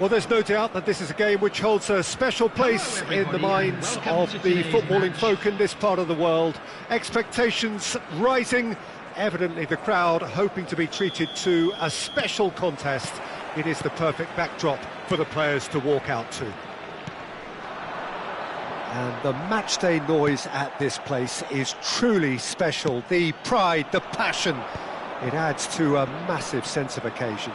Well, there's no doubt that this is a game which holds a special place in the minds of the footballing folk in this part of the world. Expectations rising, evidently the crowd hoping to be treated to a special contest. It is the perfect backdrop for the players to walk out to. And the matchday noise at this place is truly special. The pride, the passion, it adds to a massive sense of occasion.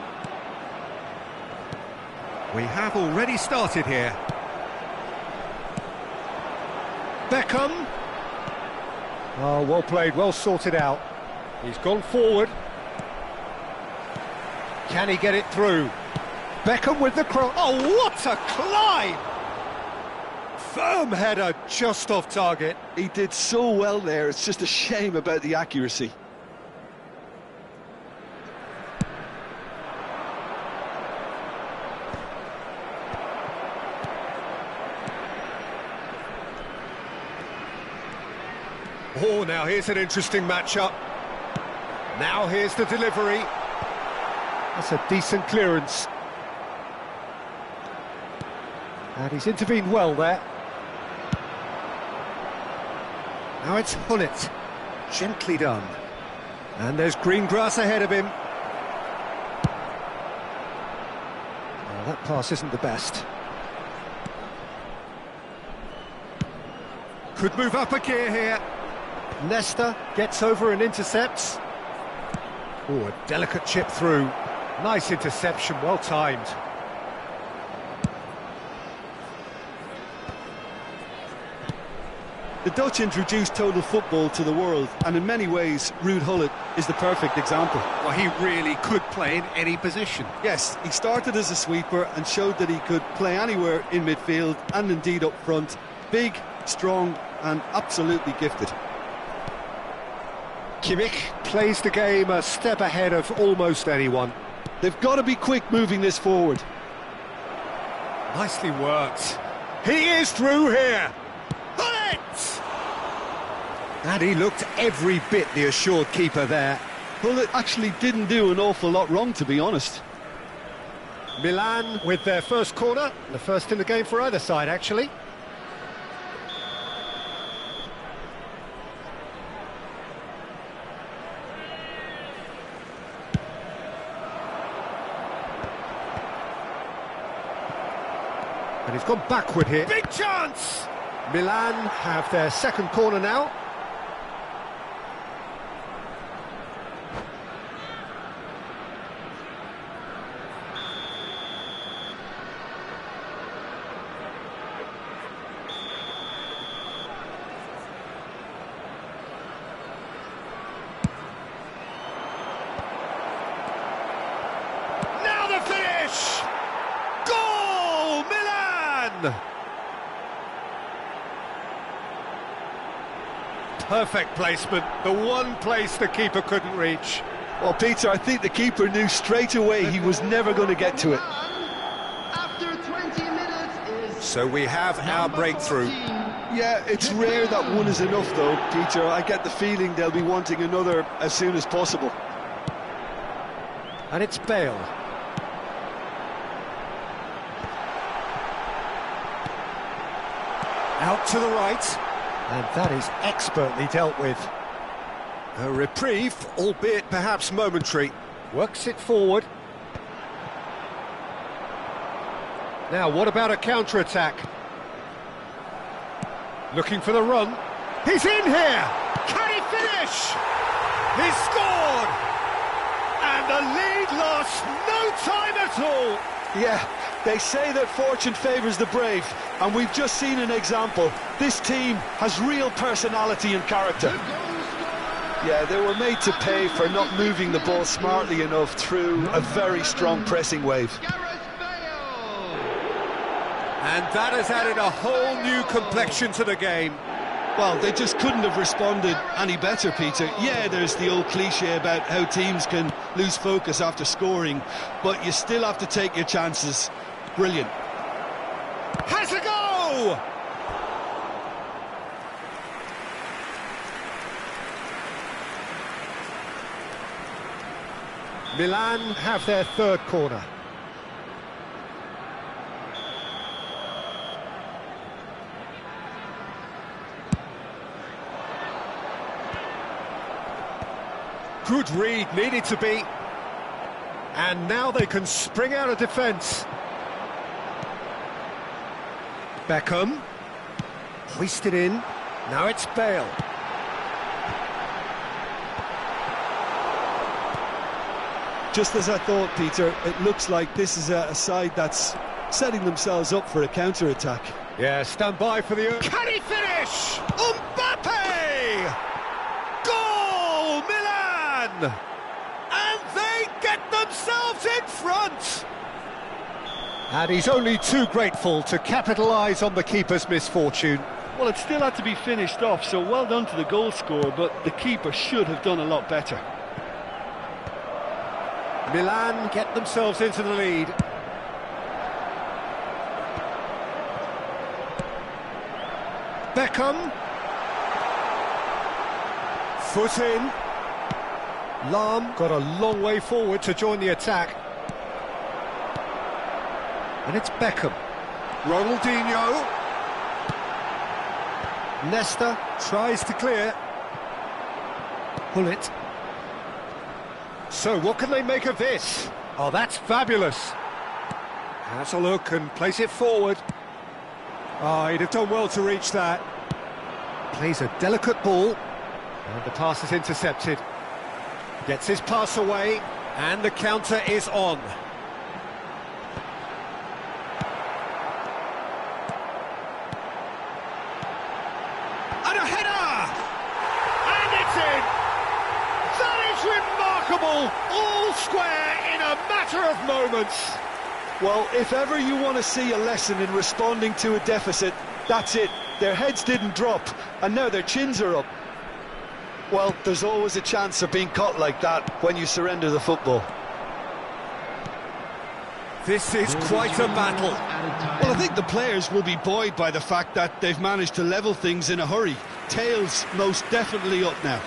We have already started here. Beckham. Oh, well played, well sorted out. He's gone forward. Can he get it through? Beckham with the cross. Oh, what a climb! Firm header, just off target. He did so well there, it's just a shame about the accuracy. Oh, now here's an interesting matchup. Now here's the delivery. That's a decent clearance. And he's intervened well there. Now it's Hullet. Gently done. And there's green grass ahead of him. Oh, that pass isn't the best. Could move up a gear here. Nesta gets over and intercepts. Oh, a delicate chip through. Nice interception, well timed. The Dutch introduced total football to the world, and in many ways, Ruud Gullit is the perfect example. Well, he really could play in any position. Yes, he started as a sweeper and showed that he could play anywhere in midfield and indeed up front. Big, strong and absolutely gifted. Kimmich plays the game a step ahead of almost anyone. They've got to be quick moving this forward. Nicely worked. He is through here. Hullet! And he looked every bit the assured keeper there. Hullet actually didn't do an awful lot wrong, to be honest. Milan with their first corner, the first in the game for either side, actually. And he's gone backward here. Big chance! Milan have their second corner now. Now the finish! Goal, Milan! Perfect placement, the one place the keeper couldn't reach. Well, Peter, I think the keeper knew straight away he was never going to get to it. After 20 minutes So we have our breakthrough. Yeah, it's rare that one is enough, though, Peter. I get the feeling they'll be wanting another as soon as possible. And it's Bale. Out to the right. And that is expertly dealt with. A reprieve, albeit perhaps momentary. Works it forward. Now, what about a counter-attack? Looking for the run. He's in here! Can he finish? He's scored! And the lead lost no time at all! Yeah, they say that fortune favours the brave, and we've just seen an example. This team has real personality and character. Yeah, they were made to pay for not moving the ball smartly enough through a very strong pressing wave. And that has added a whole new complexion to the game. Well, they just couldn't have responded any better, Peter. Yeah, there's the old cliche about how teams can lose focus after scoring, but you still have to take your chances. Brilliant. Has a go! Milan have their third corner. Good read, needed to be. And now they can spring out of defence. Beckham. Hoisted in. Now it's Bale. Just as I thought, Peter, it looks like this is a side that's setting themselves up for a counter-attack. Yeah, stand by for the... Can he finish? Mbappe! Goal, Milan! And they get themselves in front! And he's only too grateful to capitalise on the keeper's misfortune. Well, it still had to be finished off, so well done to the goal scorer, but the keeper should have done a lot better. Milan get themselves into the lead. Beckham. Foot in. Lahm got a long way forward to join the attack. And it's Beckham. Ronaldinho. Nesta tries to clear. Pull it. So what can they make of this? Oh, that's fabulous. Has a look and plays it forward. Oh, he'd have done well to reach that. Plays a delicate ball. And the pass is intercepted. Gets his pass away. And the counter is on. And a header! And it's in! That is remarkable! All square in a matter of moments. Well, if ever you want to see a lesson in responding to a deficit, that's it. Their heads didn't drop, and now their chins are up. Well, there's always a chance of being caught like that when you surrender the football. This is quite a battle. Well, I think the players will be buoyed by the fact that they've managed to level things in a hurry. Tails most definitely up now.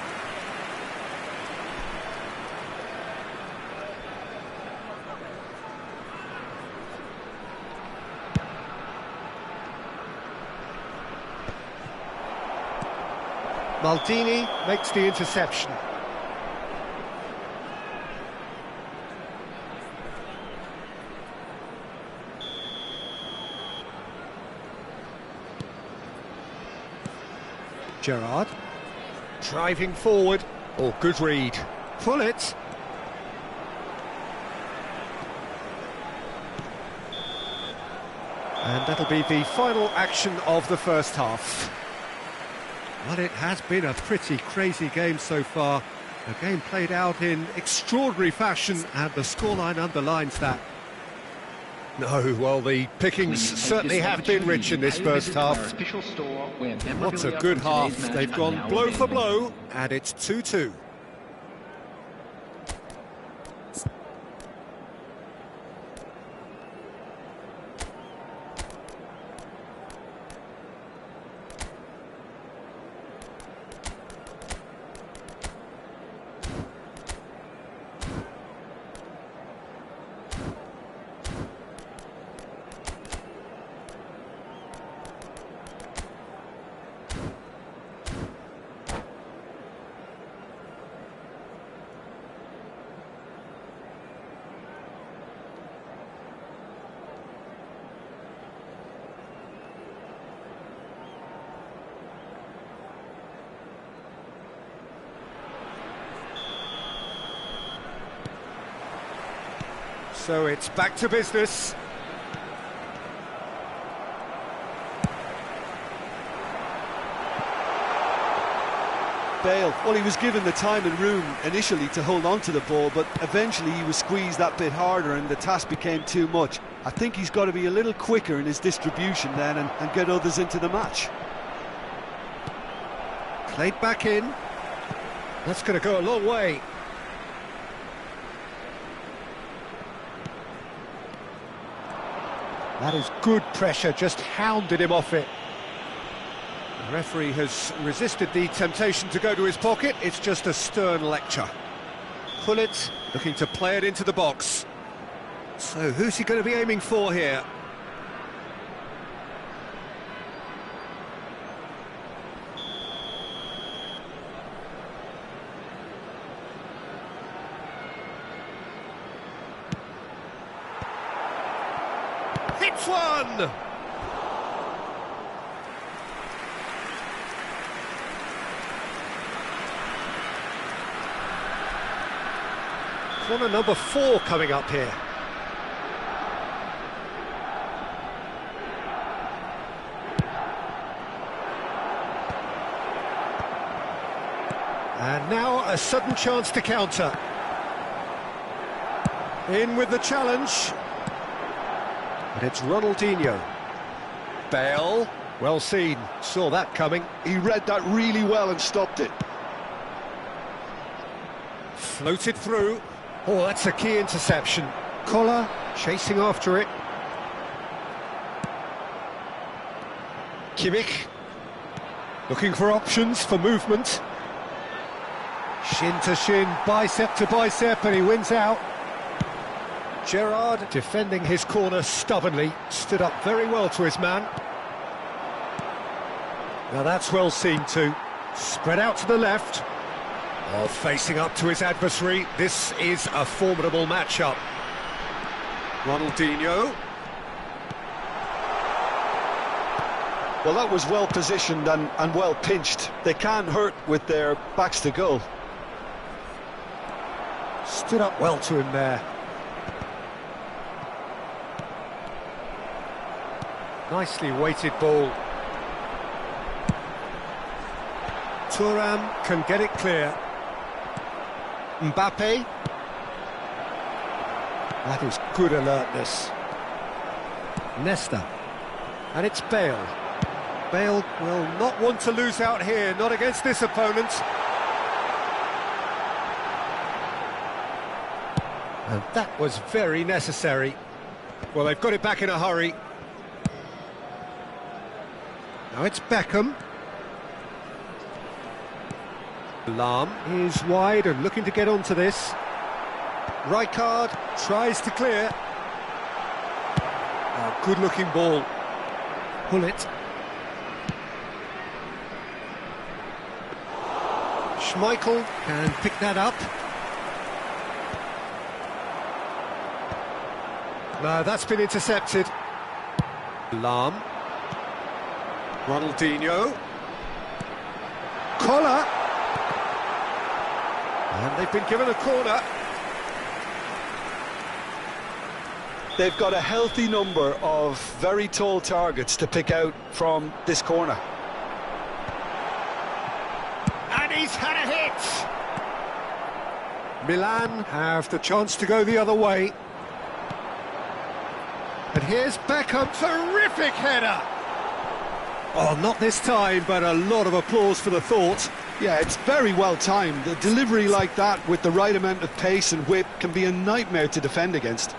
Maldini makes the interception. Gerrard driving forward. Oh, good read. Pull it. And that'll be the final action of the first half. Well, it has been a pretty crazy game so far. A game played out in extraordinary fashion, and the scoreline underlines that. No, well, the pickings certainly have been rich in this first half. What a good half. They've gone blow for blow, and it's 2-2. So it's back to business. Bale, well, he was given the time and room initially to hold on to the ball, but eventually he was squeezed that bit harder and the task became too much. I think he's got to be a little quicker in his distribution then and get others into the match. Played back in. That's going to go a long way. That is good pressure, just hounded him off it. The referee has resisted the temptation to go to his pocket. It's just a stern lecture. Pull it, looking to play it into the box. So who's he going to be aiming for here? hits one! Corner number 4 coming up here. And now a sudden chance to counter. In with the challenge. And it's Ronaldinho. Bale, well seen, saw that coming. He read that really well and stopped it. Floated through. Oh, that's a key interception. Collar chasing after it. Kimmich looking for options for movement. Shin to shin, bicep to bicep, and he wins out. Gerrard defending his corner stubbornly, stood up very well to his man. Now that's well seen too. Spread out to the left. Oh, facing up to his adversary. This is a formidable matchup. Ronaldinho. Well, that was well positioned and well pinched. They can't hurt with their backs to goal. Stood up well to him there. Nicely weighted ball. Thuram can get it clear. Mbappe. That is good alertness. Nesta. And it's Bale. Bale will not want to lose out here, not against this opponent. And that was very necessary. Well, they've got it back in a hurry. Now it's Beckham. Lahm is wide and looking to get onto this. Rijkaard tries to clear. Oh, good-looking ball. Hullet. Schmeichel can pick that up. No, that's been intercepted. Lahm. Ronaldinho. Collar. And they've been given a corner. They've got a healthy number of very tall targets to pick out from this corner. And he's had a hit! Milan have the chance to go the other way. And here's Beckham, terrific header! Oh, not this time, but a lot of applause for the thought. Yeah, it's very well timed. A delivery like that with the right amount of pace and whip can be a nightmare to defend against.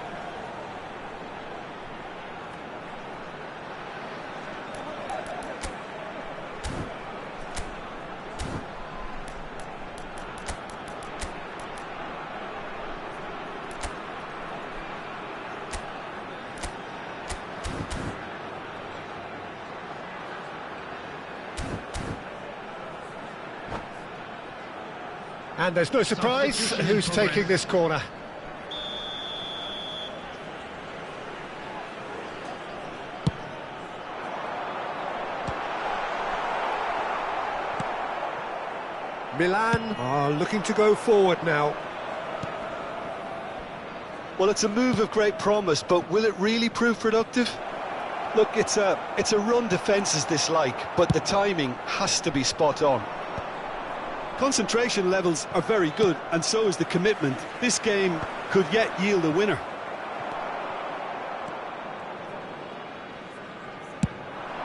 And there's no surprise who's taking this corner. Milan are looking to go forward now. Well, it's a move of great promise, but will it really prove productive? Look, it's a run defence is dislike, but the timing has to be spot on. Concentration levels are very good, and so is the commitment. This game could yet yield a winner.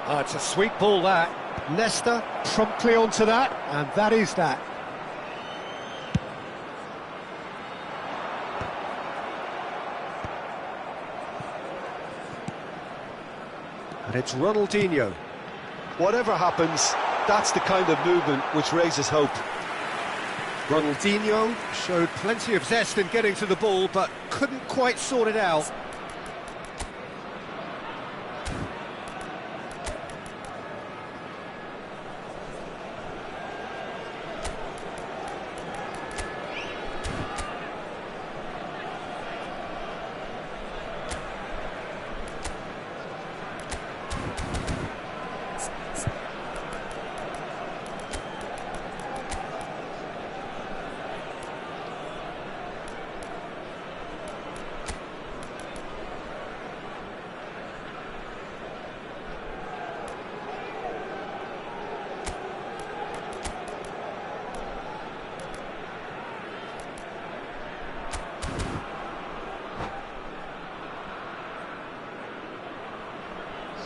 Oh, it's a sweet ball, that. Nesta promptly onto that, and that is that. And it's Ronaldinho. Whatever happens, that's the kind of movement which raises hope. Ronaldinho showed plenty of zest in getting to the ball, but couldn't quite sort it out.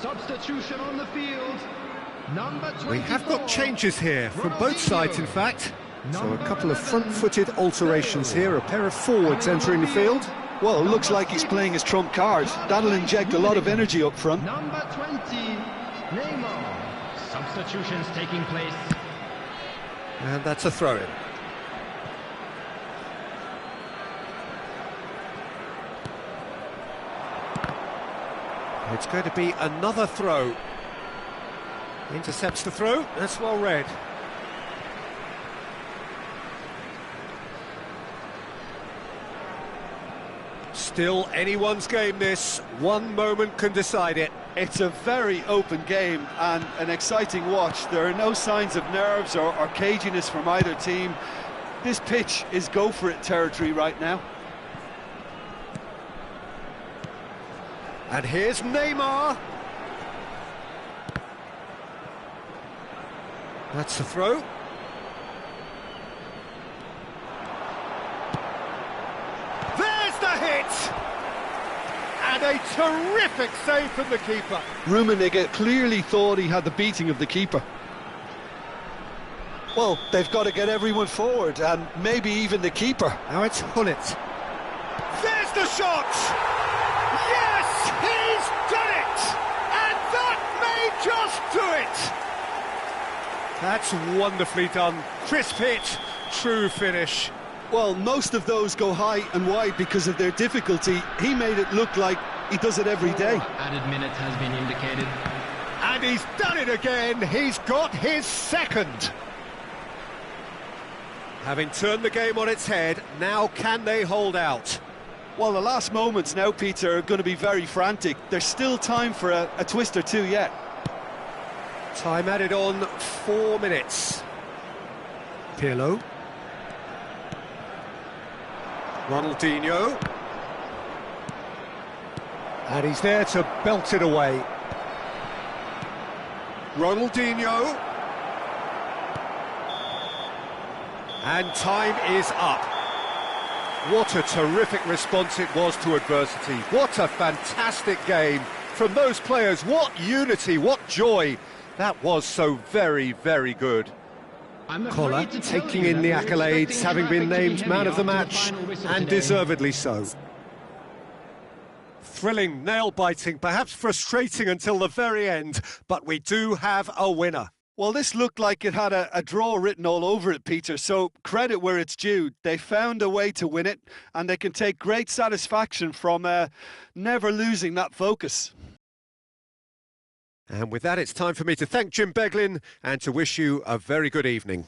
Substitution on the field. Number 24. We have got changes here from both sides, in fact. So a couple of front-footed alterations here, a pair of forwards entering the field. Well, it looks like he's playing his trump card. That'll inject a lot of energy up front. Number 20, Neymar. Substitutions taking place. And that's a throw-in. It's going to be another throw. Intercepts the throw, that's well read. Still anyone's game this, one moment can decide it. It's a very open game and an exciting watch. There are no signs of nerves or caginess from either team. This pitch is go-for-it territory right now. And here's Neymar. That's the throw. There's the hit! And a terrific save from the keeper. Rummenigge clearly thought he had the beating of the keeper. Well, they've got to get everyone forward, and maybe even the keeper. Now it's Hullet. There's the shot! Yes, he's done it! And that may just do it! That's wonderfully done. Crisp hit, true finish. Well, most of those go high and wide because of their difficulty. He made it look like he does it every day. Added minute has been indicated. And he's done it again. He's got his second. Having turned the game on its head, now can they hold out? Well, the last moments now, Peter, are going to be very frantic. There's still time for a twist or two yet. Time added on, 4 minutes. Pirlo. Ronaldinho. And he's there to belt it away. Ronaldinho. And time is up. What a terrific response it was to adversity. What a fantastic game from those players. What unity, what joy. That was so very, very good. Collar taking in the accolades, having been named man of the match, and deservedly so. Thrilling, nail-biting, perhaps frustrating until the very end, but we do have a winner. Well, this looked like it had a draw written all over it, Peter, so credit where it's due. They found a way to win it, and they can take great satisfaction from never losing that focus. And with that, it's time for me to thank Jim Beglin and to wish you a very good evening.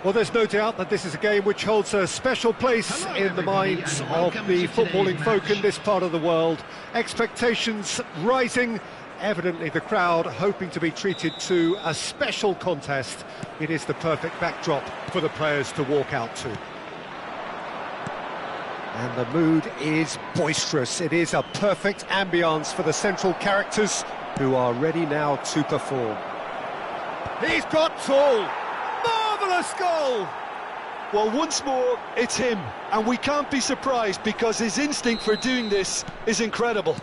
Well, there's no doubt that this is a game which holds a special place in the minds of the footballing folk in this part of the world. Expectations rising, evidently the crowd hoping to be treated to a special contest. It is the perfect backdrop for the players to walk out to. And the mood is boisterous. It is a perfect ambience for the central characters who are ready now to perform. He's got tall! Marvellous goal! Well, once more, it's him, and we can't be surprised because his instinct for doing this is incredible.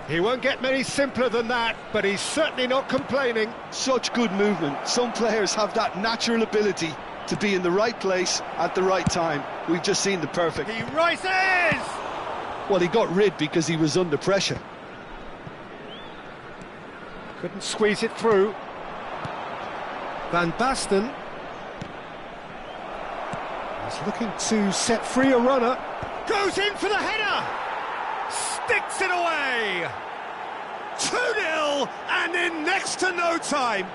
He won't get many simpler than that, but he's certainly not complaining. Such good movement. Some players have that natural ability to be in the right place at the right time. We've just seen the perfect. He rises! Well, he got rid because he was under pressure. Couldn't squeeze it through. Van Basten is looking to set free a runner. Goes in for the header! Sticks it away! 2-0 and in next to no time.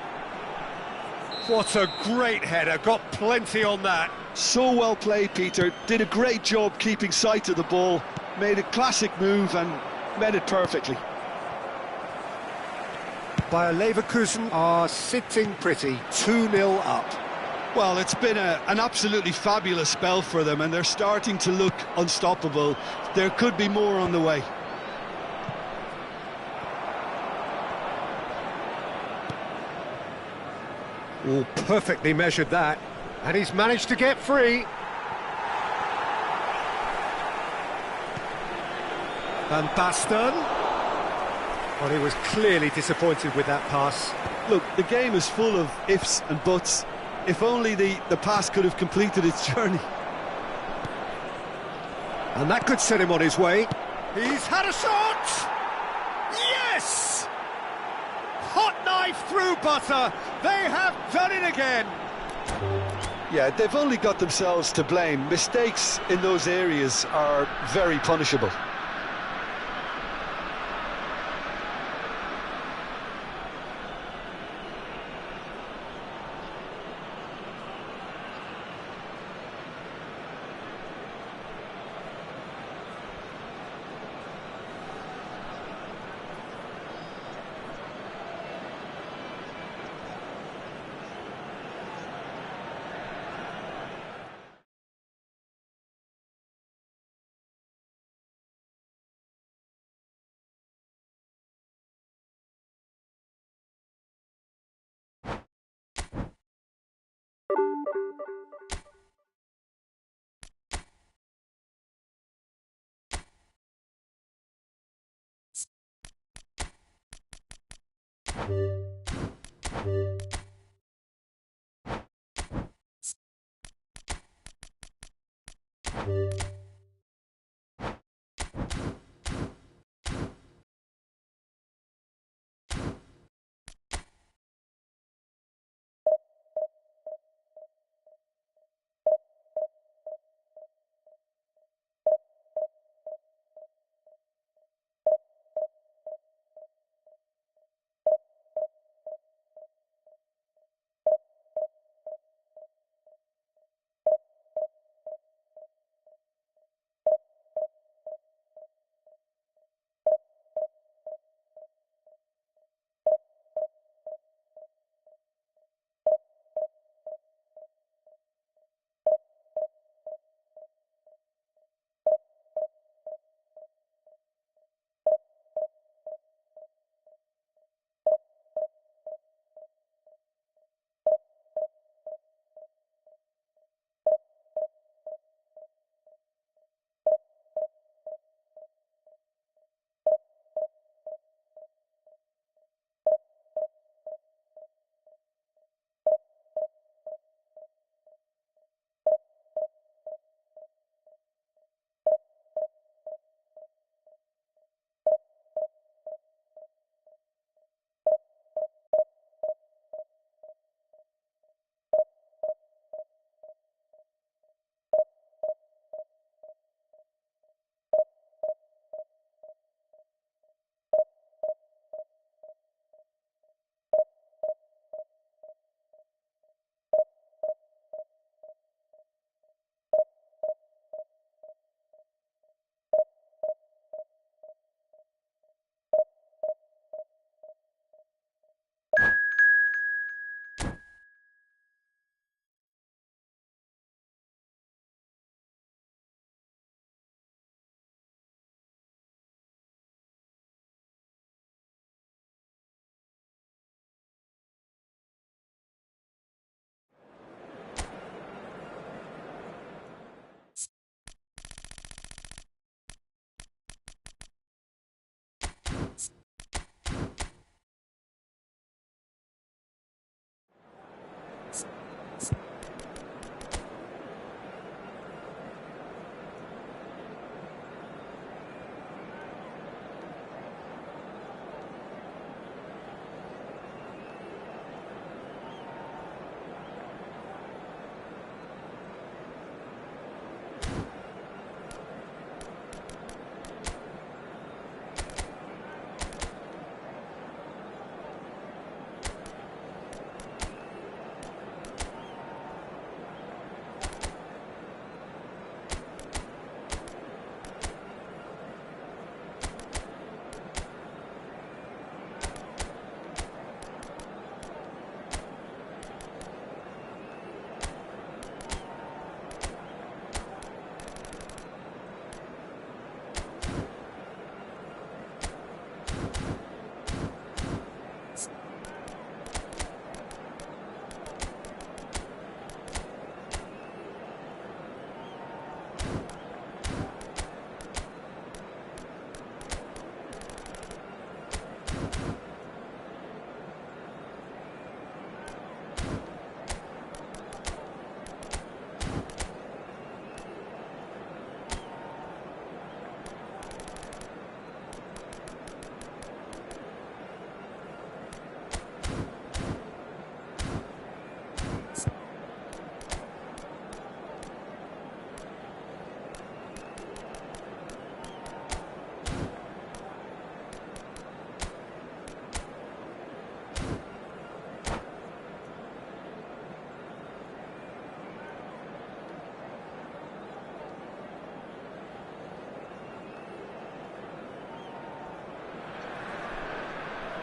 What a great header, got plenty on that. So well played, Peter. Did a great job keeping sight of the ball, made a classic move and met it perfectly. Bayer Leverkusen are sitting pretty, 2-0 up. Well, it's been an absolutely fabulous spell for them, and they're starting to look unstoppable. There could be more on the way. Oh, perfectly measured that. And he's managed to get free. Van Basten. Well, he was clearly disappointed with that pass. Look, the game is full of ifs and buts. If only the pass could have completed its journey. And that could set him on his way. He's had a shot! Yes! Hot knife through butter. They have done it again. Yeah, they've only got themselves to blame. Mistakes in those areas are very punishable.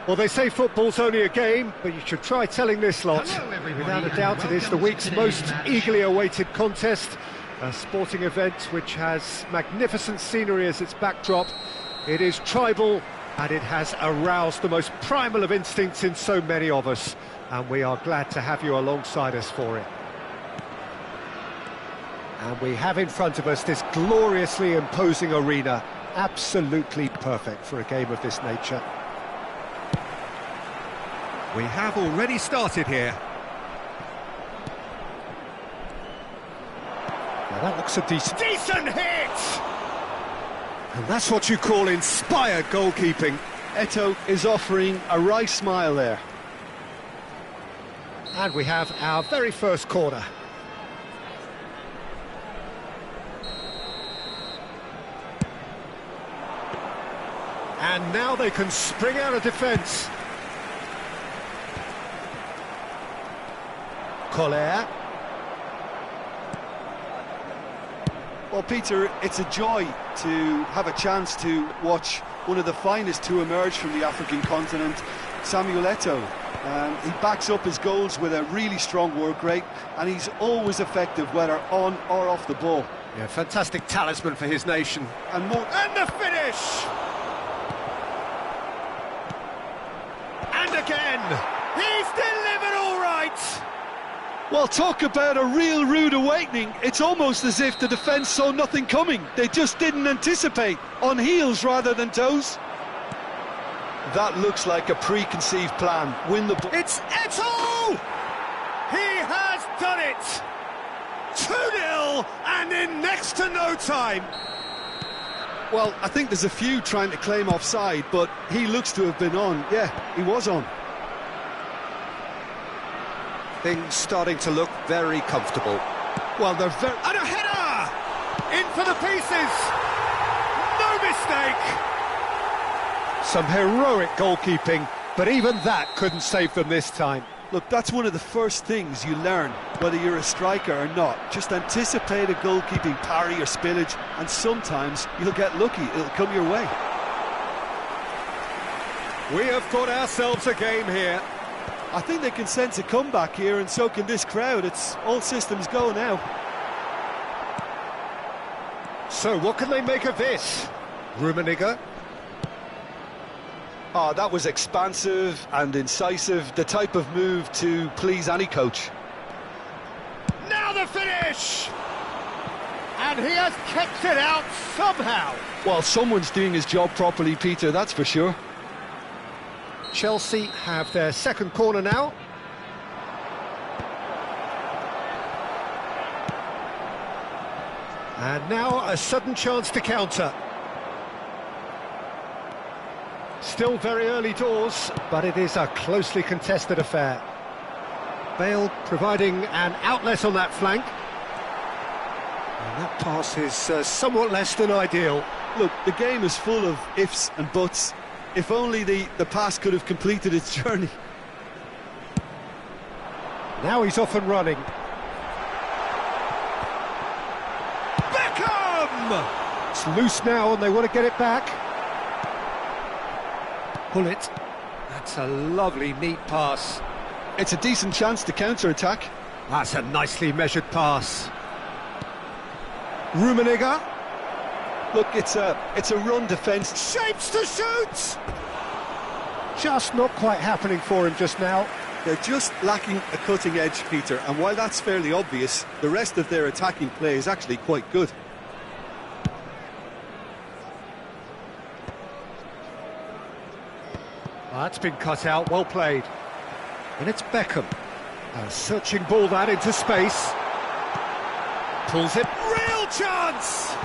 Well, they say football's only a game, but you should try telling this lot. Hello, everybody, Without a and doubt, it is the welcome week's to most today's match. eagerly awaited contest. A sporting event which has magnificent scenery as its backdrop. It is tribal, and it has aroused the most primal of instincts in so many of us. And we are glad to have you alongside us for it. And we have in front of us this gloriously imposing arena. Absolutely perfect for a game of this nature. We have already started here. Now that looks a decent hit! And that's what you call inspired goalkeeping. Eto is offering a wry smile there. And we have our very first corner. And now they can spring out of defence. Collier. Well, Peter, it's a joy to have a chance to watch one of the finest to emerge from the African continent, Samuel Eto'o. He backs up his goals with a really strong work rate, and he's always effective, whether on or off the ball. Yeah, fantastic talisman for his nation. And the finish! And again! He's delivered all right! well, talk about a real rude awakening. It's almost as if the defence saw nothing coming. They just didn't anticipate, on heels rather than toes. That looks like a preconceived plan. Win the ball. It's Eto'o! He has done it! 2-0 and in next to no time. Well, I think there's a few trying to claim offside, but he looks to have been on. Yeah, he was on. Things starting to look very comfortable. Well, they're very... And a header! In for the pieces! No mistake! Some heroic goalkeeping, but even that couldn't save them this time. Look, that's one of the first things you learn, whether you're a striker or not. Just anticipate a goalkeeping parry or spillage, and sometimes you'll get lucky. It'll come your way. We have got ourselves a game here. I think they can sense a comeback here, and so can this crowd. It's all systems go now. So what can they make of this? Rummenigge. Oh, that was expansive and incisive, the type of move to please any coach. Now the finish! And he has kept it out somehow. Well, someone's doing his job properly, Peter, that's for sure. Chelsea have their second corner now. And now a sudden chance to counter. Still very early doors, but it is a closely contested affair. Bale providing an outlet on that flank. And that pass is somewhat less than ideal. Look, the game is full of ifs and buts. If only the pass could have completed its journey. Now he's off and running. Beckham! It's loose now and they want to get it back. Pull it. That's a lovely, neat pass. It's a decent chance to counter-attack. That's a nicely measured pass. Rummenigge. Look, it's a run defence. Shapes to shoot! Just not quite happening for him just now. They're just lacking a cutting edge, Peter, and while that's fairly obvious, the rest of their attacking play is actually quite good. That's been cut out, well played. And it's Beckham. A searching ball that into space. Pulls it. Real chance!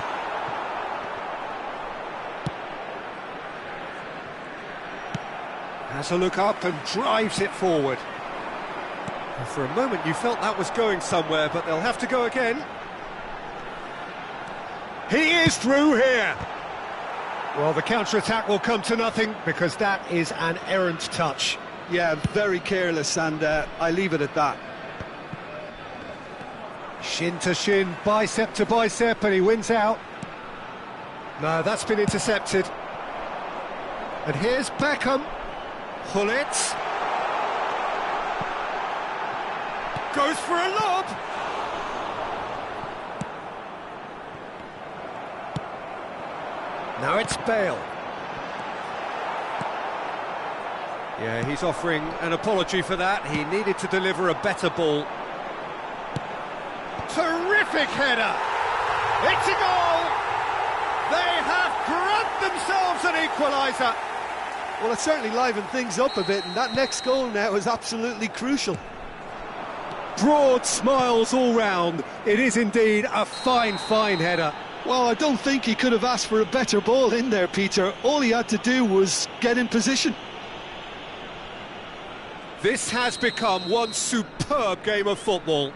Has a look up and drives it forward. And for a moment you felt that was going somewhere, but they'll have to go again. He is through here! Well, the counter-attack will come to nothing because that is an errant touch. Yeah, very careless, and I leave it at that. Shin to shin, bicep to bicep, and he wins out. No, that's been intercepted. And here's Beckham. Gullit. Goes for a lob. Now it's Bale. Yeah, he's offering an apology for that. He needed to deliver a better ball. Terrific header! It's a goal! They have grabbed themselves an equaliser. Well, it certainly livened things up a bit, and that next goal now is absolutely crucial. Broad smiles all round. It is indeed a fine, fine header. Well, I don't think he could have asked for a better ball in there, Peter. All he had to do was get in position. This has become one superb game of football.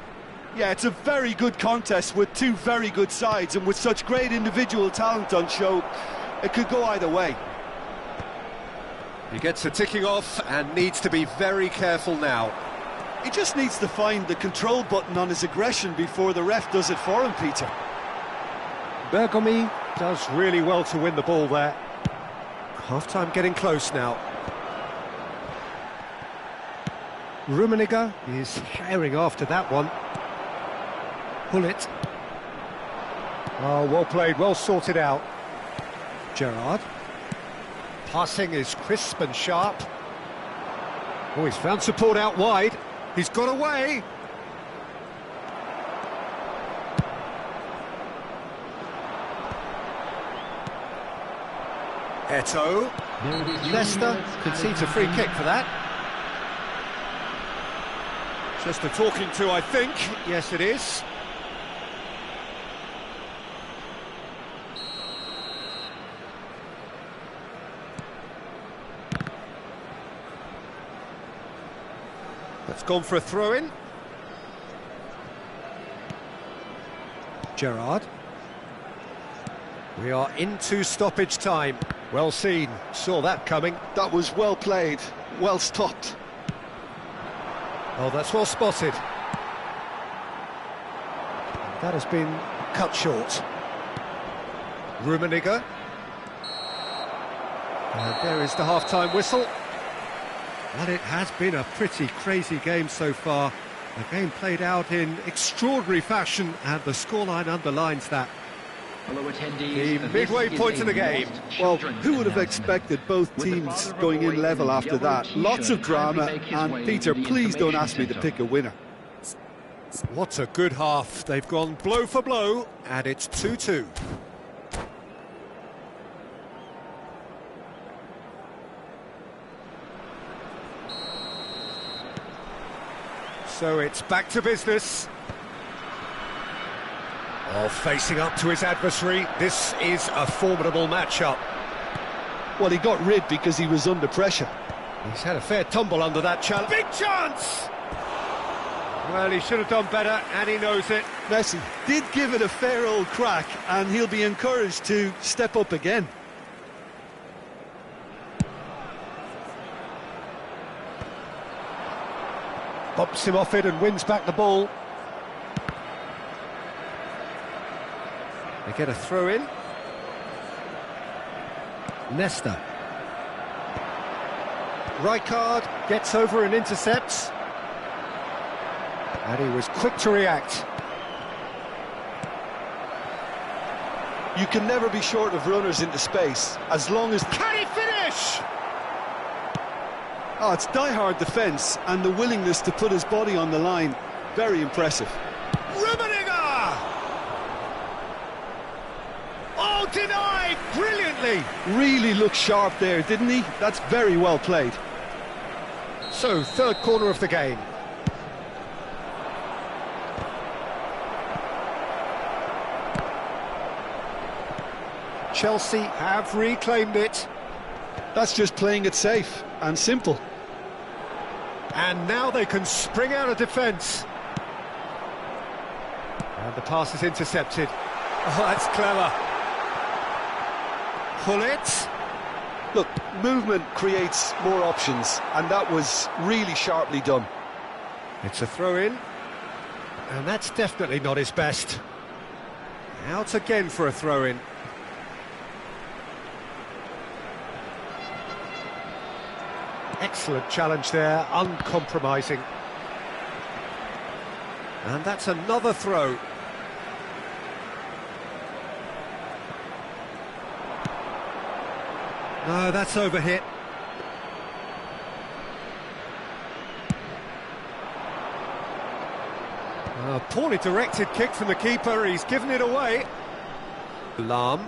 Yeah, it's a very good contest with two very good sides, and with such great individual talent on show, it could go either way. He gets a ticking off and needs to be very careful now. He just needs to find the control button on his aggression before the ref does it for him, Peter. Bergomi does really well to win the ball there. Half-time getting close now. Rummenigge is herring after that one. Gullit. Oh, well played, well sorted out. Gerrard. Passing is crisp and sharp. Oh, he's found support out wide. He's got away. Eto'o. Leicester concedes a free kick for that. Just a talking to, I think. Yes, it is. That's gone for a throw-in. Gerrard. We are into stoppage time. Well seen, saw that coming. That was well played, well stopped. Oh, that's well spotted. That has been cut short. Rummenigge. And there is the half-time whistle. Well, it has been a pretty crazy game so far. The game played out in extraordinary fashion, and the scoreline underlines that. The midway point of the game. Well, who would have expected both teams going in level after that? Lots of drama, and Peter, please don't ask me to pick a winner. What a good half. They've gone blow for blow, and it's 2-2. So it's back to business. Oh, facing up to his adversary, this is a formidable matchup. Well, he got rid because he was under pressure. He's had a fair tumble under that challenge. Big chance! Well, he should have done better, and he knows it. Messi did give it a fair old crack, and he'll be encouraged to step up again. Bumps him off it and wins back the ball. They get a throw-in. Nesta. Rijkaard gets over and intercepts. And he was quick to react. You can never be short of runners into space, as long as... Can he finish? Oh, it's die-hard defence and the willingness to put his body on the line. Very impressive. Rummenigge! Oh, denied brilliantly. Really looked sharp there, didn't he? That's very well played. So, third corner of the game. Chelsea have reclaimed it. That's just playing it safe and simple. And now they can spring out of defence. And the pass is intercepted. Oh, that's clever. Gullit. Look, movement creates more options, and that was really sharply done. It's a throw-in. And that's definitely not his best. Out again for a throw-in. Excellent challenge there, uncompromising. And that's another throw. No, that's overhit. A poorly directed kick from the keeper, he's given it away. Lam.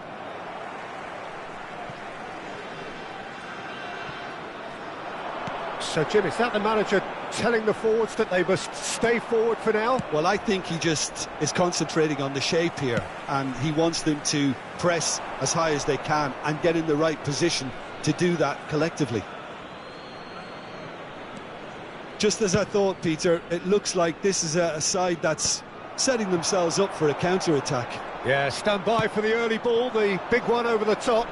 So, Jim, is that the manager telling the forwards that they must stay forward for now? Well, I think he just is concentrating on the shape here, and he wants them to press as high as they can and get in the right position to do that collectively. Just as I thought, Peter, it looks like this is a side that's setting themselves up for a counter-attack. Yeah, stand by for the early ball, the big one over the top.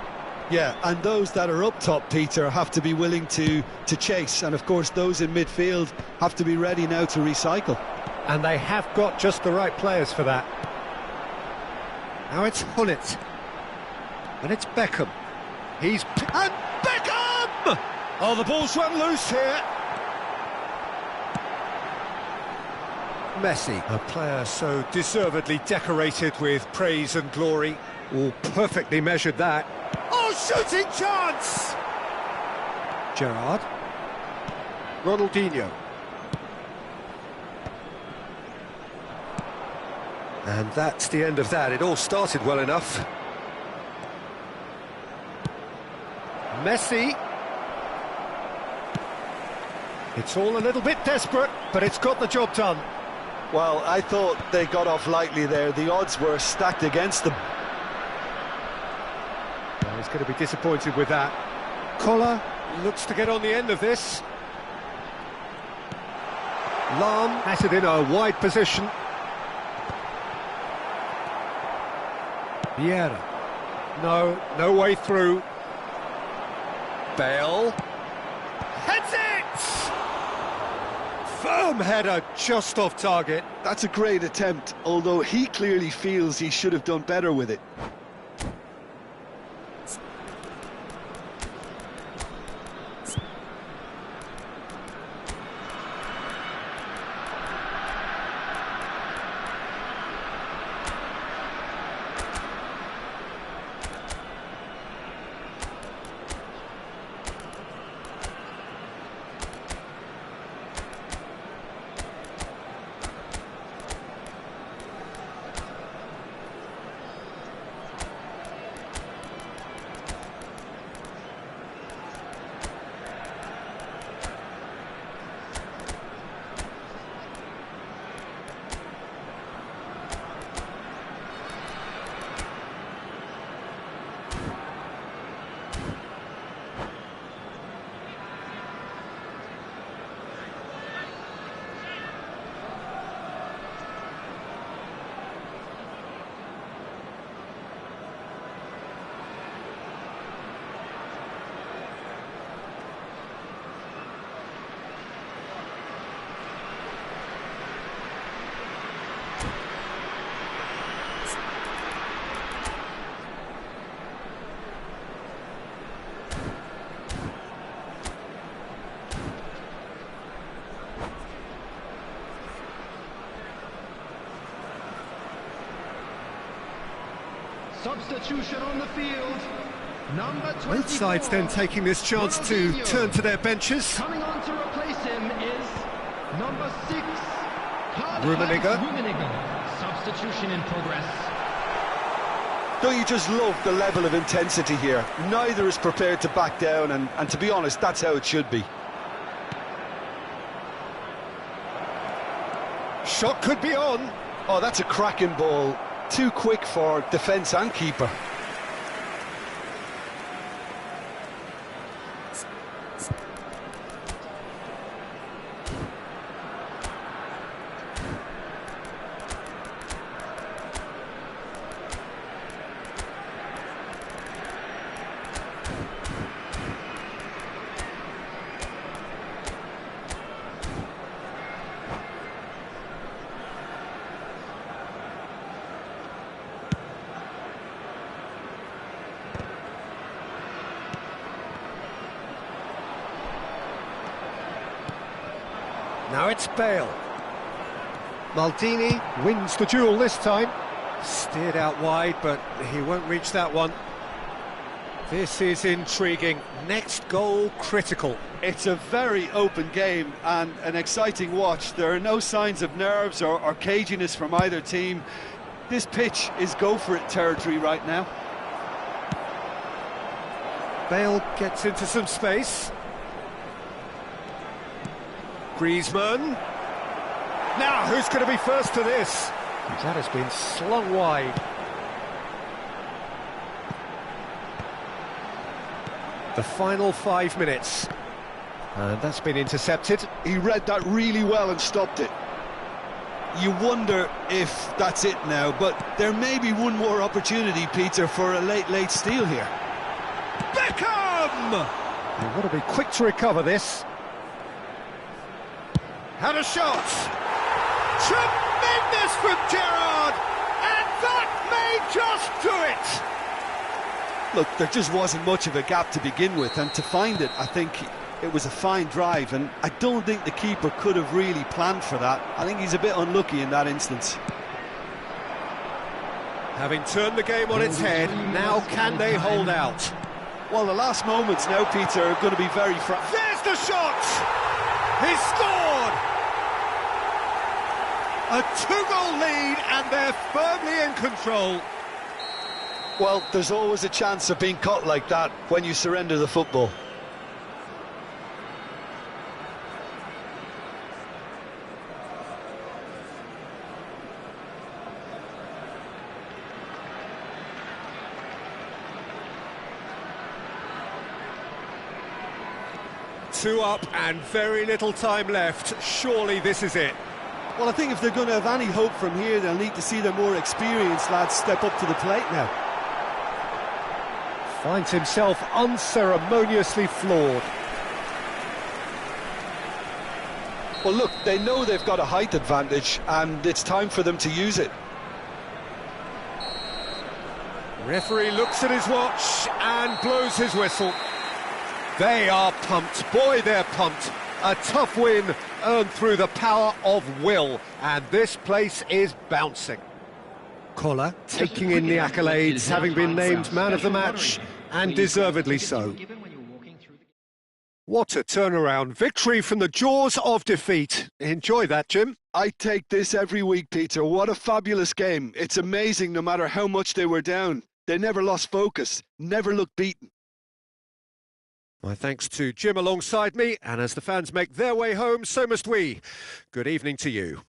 Yeah, and those that are up top, Peter, have to be willing to chase, and of course those in midfield have to be ready now to recycle. And they have got just the right players for that. Now it's Hullet. And it's Beckham. And Beckham! Oh, the ball's run loose here. Messi, a player so deservedly decorated with praise and glory. All perfectly measured that. Oh, shooting chance! Gerrard. Ronaldinho. And that's the end of that. It all started well enough. Messi. It's all a little bit desperate, but it's got the job done. Well, I thought they got off lightly there. The odds were stacked against them. Well, he's going to be disappointed with that. Koller looks to get on the end of this. Lam has it in a wide position. Vieira. No way through. Bale. Heads it! Firm header, just off target. That's a great attempt, although he clearly feels he should have done better with it. Substitution on the field. Number 24. Both sides then taking this chance to turn to their benches. Coming on to replace him is number 6. Rummenigge. Substitution in progress. Don't you just love the level of intensity here? Neither is prepared to back down, and to be honest, that's how it should be. Shot could be on. Oh, that's a cracking ball. Too quick for defence and keeper. Now it's Bale. Maldini wins the duel this time. Steered out wide, but he won't reach that one. This is intriguing. Next goal critical. It's a very open game and an exciting watch. There are no signs of nerves or caginess from either team. This pitch is go-for-it territory right now. Bale gets into some space. Griezmann. Now, who's going to be first to this? That has been slung wide. The final 5 minutes. And that's been intercepted. He read that really well and stopped it. You wonder if that's it now, but there may be one more opportunity, Peter, for a late steal here. Beckham! They've got to be quick to recover this. Had a shot! Tremendous from Gerrard! And that may just do it! Look, there just wasn't much of a gap to begin with, and to find it, I think it was a fine drive, and I don't think the keeper could have really planned for that. I think he's a bit unlucky in that instance. Having turned the game on its head, now can they hold out? Well, the last moments now, Peter, are going to be very There's the shot! He scored! A 2-goal lead, and they're firmly in control. Well, there's always a chance of being caught like that when you surrender the football. Two up and very little time left. Surely this is it. Well, I think if they're going to have any hope from here, they'll need to see their more experienced lads step up to the plate now. Finds himself unceremoniously floored. Well, look, they know they've got a height advantage, and it's time for them to use it. Referee looks at his watch and blows his whistle. They are pumped. Boy, they're pumped. A tough win earned through the power of will, and this place is bouncing. Koller taking in the accolades, having been named man of the match, and deservedly so. What a turnaround. Victory from the jaws of defeat. Enjoy that, Jim. I take this every week, Peter. What a fabulous game. It's amazing no matter how much they were down. They never lost focus, never looked beaten. My thanks to Jim alongside me, and as the fans make their way home, so must we. Good evening to you.